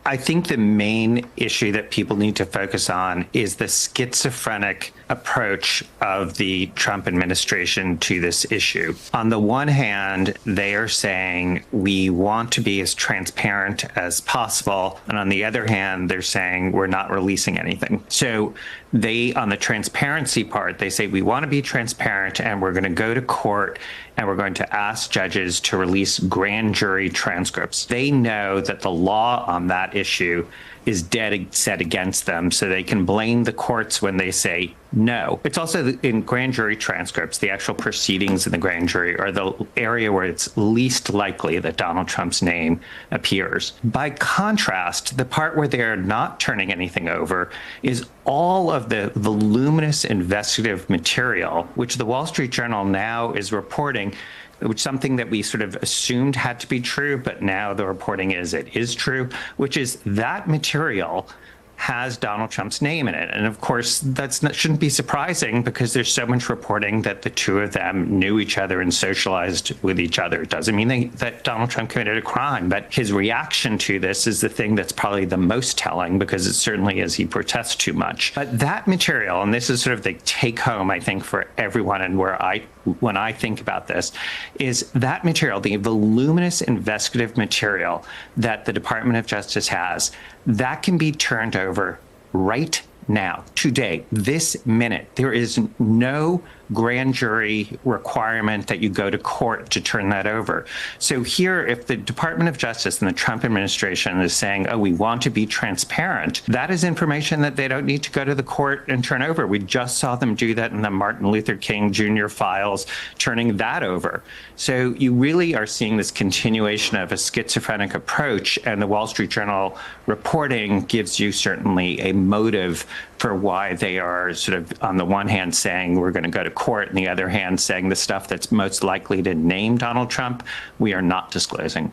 I think the main issue that people need to focus on is the schizophrenic approach of the Trump administration to this issue. On the one hand, they are saying we want to be as transparent as possible. And on the other hand, they're saying we're not releasing anything. So they, on the transparency part, they say we want to be transparent and we're going to go to court and we're going to ask judges to release grand jury transcripts. They know that the law on that issue is dead set against them, so they can blame the courts when they say no. It's also in grand jury transcripts, the actual proceedings in the grand jury are the area where it's least likely that Donald Trump's name appears. By contrast, the part where they're not turning anything over is all of the voluminous investigative material, which the Wall Street Journal now is reporting, which is something that we sort of assumed had to be true, but now the reporting is it is true, which is that material has Donald Trump's name in it. And of course, shouldn't be surprising because there's so much reporting that the two of them knew each other and socialized with each other. It doesn't mean that Donald Trump committed a crime, but his reaction to this is the thing that's probably the most telling, because it certainly is he protests too much. But that material, and this is sort of the take home, I think, for everyone, and when I think about this, is that material, the voluminous investigative material that the Department of Justice has, that can be turned over right now, today, this minute. There is no grand jury requirement that you go to court to turn that over. So here, if the Department of Justice and the Trump administration is saying, oh, we want to be transparent, that is information that they don't need to go to the court and turn over. We just saw them do that in the Martin Luther King Jr. files, turning that over. So you really are seeing this continuation of a schizophrenic approach, and the Wall Street Journal reporting gives you certainly a motive for why they are sort of, on the one hand, saying we're going to go to court, and the other hand saying the stuff that's most likely to name Donald Trump, we are not disclosing.